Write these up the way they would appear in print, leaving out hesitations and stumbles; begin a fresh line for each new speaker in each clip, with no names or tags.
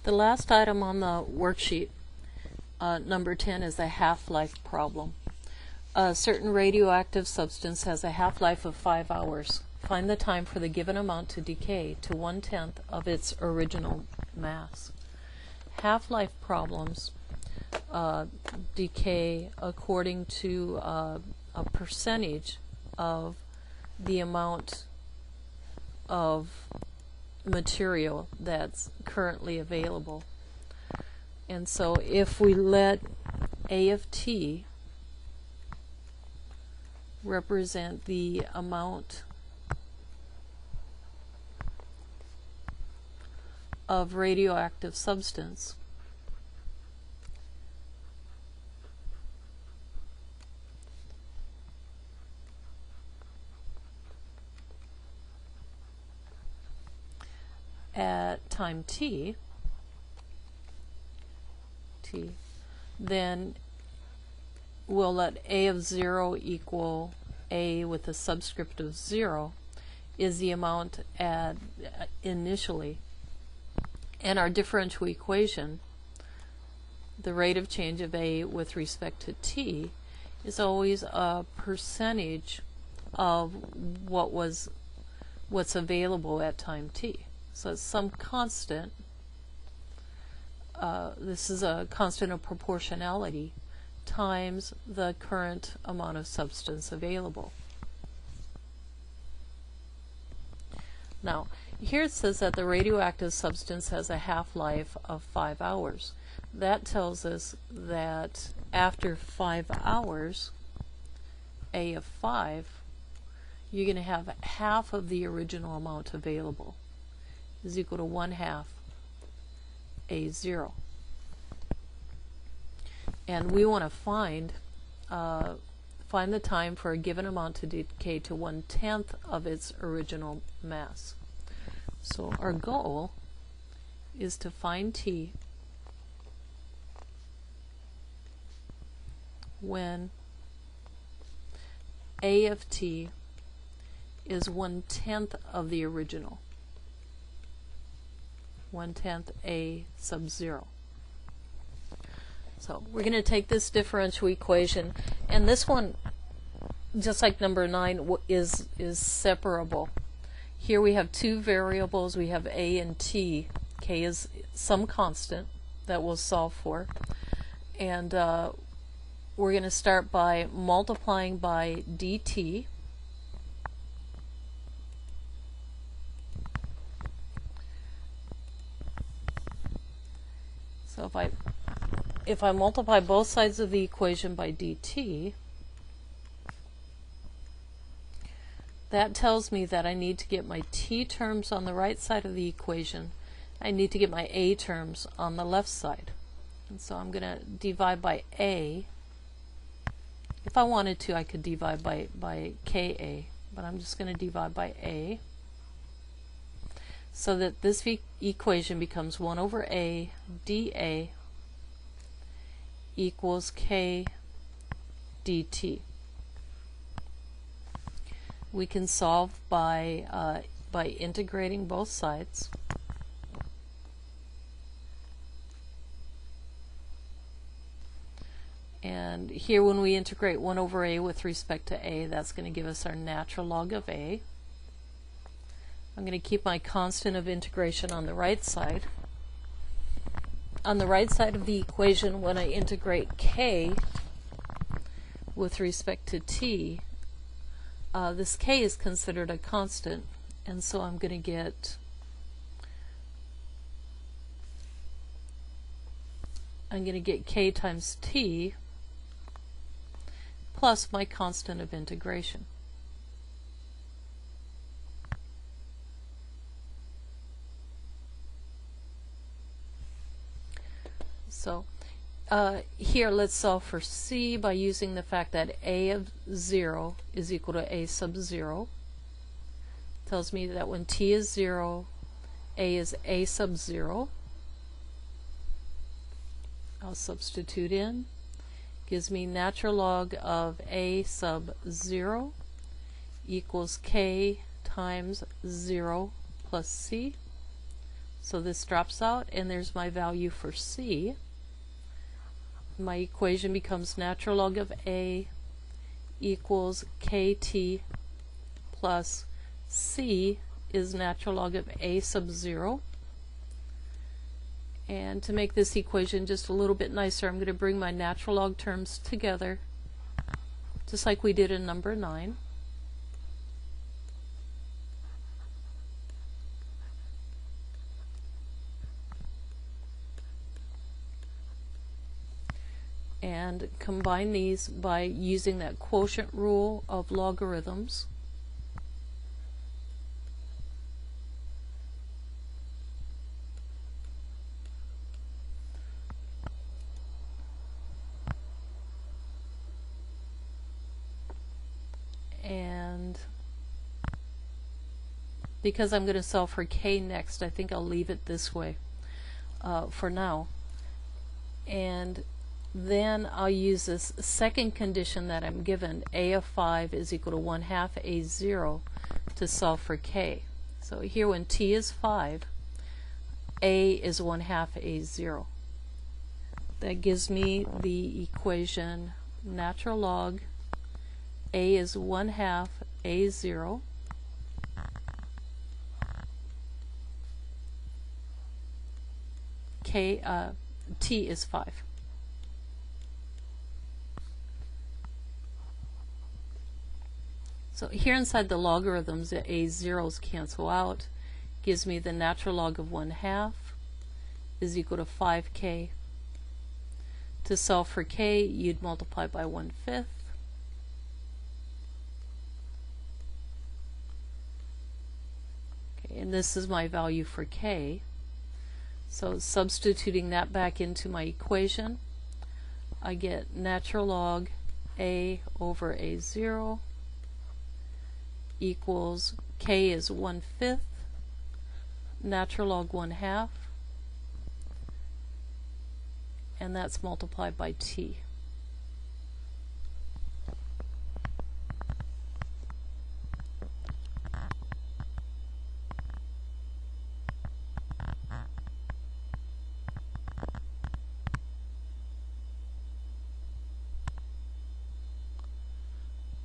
The last item on the worksheet, number 10, is a half-life problem. A certain radioactive substance has a half-life of 5 hours. Find the time for the given amount to decay to 1/10 of its original mass. Half-life problems decay according to a percentage of the amount of material that's currently available. And so if we let A of t represent the amount of radioactive substance, at time t, then we'll let A of 0 equal A with a subscript of 0 is the amount at initially. And our differential equation, the rate of change of A with respect to t, is always a percentage of what's available at time t. So it's some constant. This is a constant of proportionality times the current amount of substance available. Now, here it says that the radioactive substance has a half-life of 5 hours. That tells us that after 5 hours, A of 5, you're going to have half of the original amount available, is equal to 1/2 A0. And we want to find the time for a given amount to decay to 1/10 of its original mass. So our goal is to find t when A of t is 1/10 of the original. 1/10 A sub 0. So we're going to take this differential equation, and this one, just like number 9, is separable. Here we have two variables. We have A and t. K is some constant that we'll solve for, and we're going to start by multiplying by dt. So if I multiply both sides of the equation by dt, that tells me that I need to get my t terms on the right side of the equation. I need to get my a terms on the left side. And so I'm going to divide by a. If I wanted to, I could divide by ka, but I'm just going to divide by a, so that this equation becomes 1 over a dA equals k dt. We can solve by integrating both sides. And here when we integrate 1 over a with respect to a, that's going to give us our natural log of a. I'm going to keep my constant of integration on the right side. On the right side of the equation, when I integrate k with respect to t, this k is considered a constant, and so I'm going to get k times t plus my constant of integration. So here let's solve for c by using the fact that a of 0 is equal to a sub 0. Tells me that when t is 0, a is a sub 0. I'll substitute in. Gives me natural log of a sub 0 equals k times 0 plus c. So this drops out, and there's my value for c. My equation becomes natural log of a equals kt plus c is natural log of a sub 0. And to make this equation just a little bit nicer, I'm going to bring my natural log terms together, just like we did in number 9. And combine these by using that quotient rule of logarithms. And because I'm going to solve for k next, I think I'll leave it this way for now. And then I'll use this second condition that I'm given, a of 5 is equal to 1/2 a0, to solve for k. So here when t is 5, a is 1/2 a0. That gives me the equation natural log a is 1/2 a0 t is 5. So here inside the logarithms, the a0's cancel out, gives me the natural log of 1/2 is equal to 5k. To solve for k, you'd multiply by 1/5. Okay, and this is my value for k. So substituting that back into my equation, I get natural log a over a0 equals k is 1/5 natural log 1/2, and that's multiplied by t.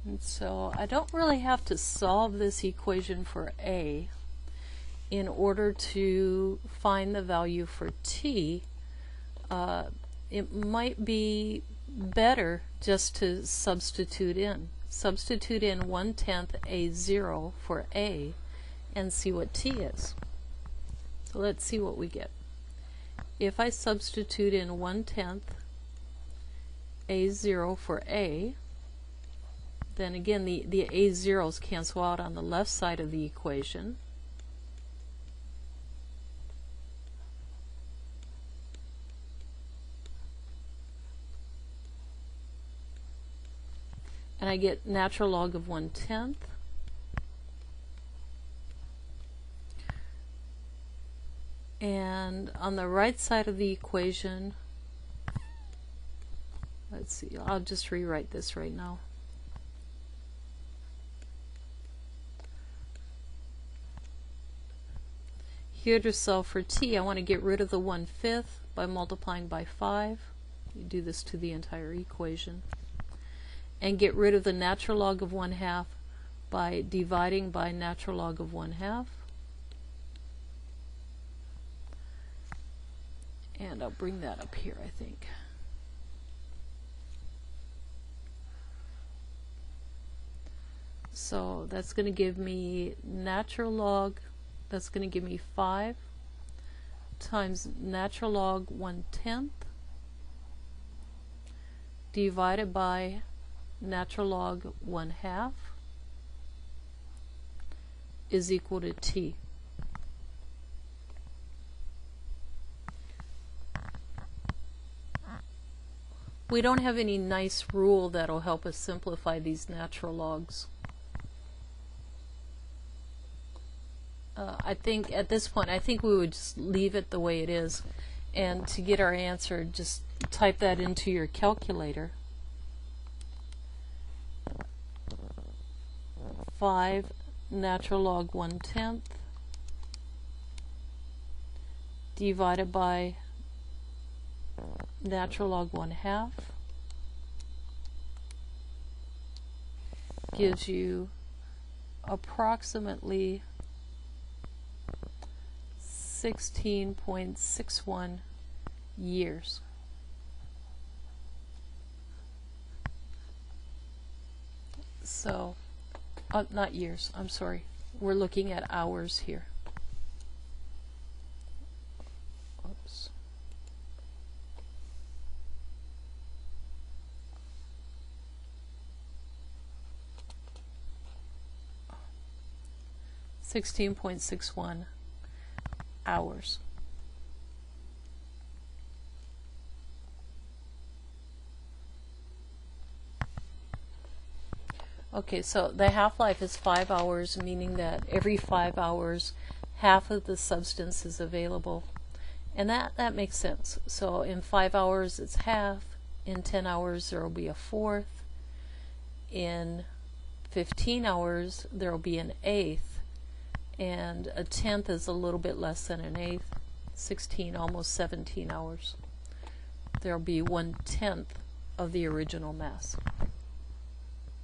And so I don't really have to solve this equation for a in order to find the value for t. It might be better just to substitute in. Substitute in 1/10 a0 for a and see what t is. So let's see what we get. If I substitute in 1/10 a0 for a, then again the a0's cancel out on the left side of the equation. And I get natural log of 1/10. And on the right side of the equation, let's see, I'll just rewrite this right now. Here to solve for t, I want to get rid of the 1/5 by multiplying by 5. You do this to the entire equation. And get rid of the natural log of 1/2 by dividing by natural log of 1/2. And I'll bring that up here, I think. So that's going to give me natural log, that's going to give me 5 times natural log 1/10 divided by natural log 1/2 is equal to t. We don't have any nice rule that'll help us simplify these natural logs. I think at this point, I think we would just leave it the way it is, and to get our answer, just type that into your calculator. 5 natural log 1/10 divided by natural log 1/2 gives you approximately 16.61 years. So, not years, I'm sorry. We're looking at hours here. Oops. $16.61 hours. Okay, so the half-life is 5 hours, meaning that every 5 hours half of the substance is available. And that makes sense. So in 5 hours it's half, in 10 hours there will be a fourth, in 15 hours there will be an eighth, and a tenth is a little bit less than an eighth, 16, almost 17 hours. There will be 1/10 of the original mass.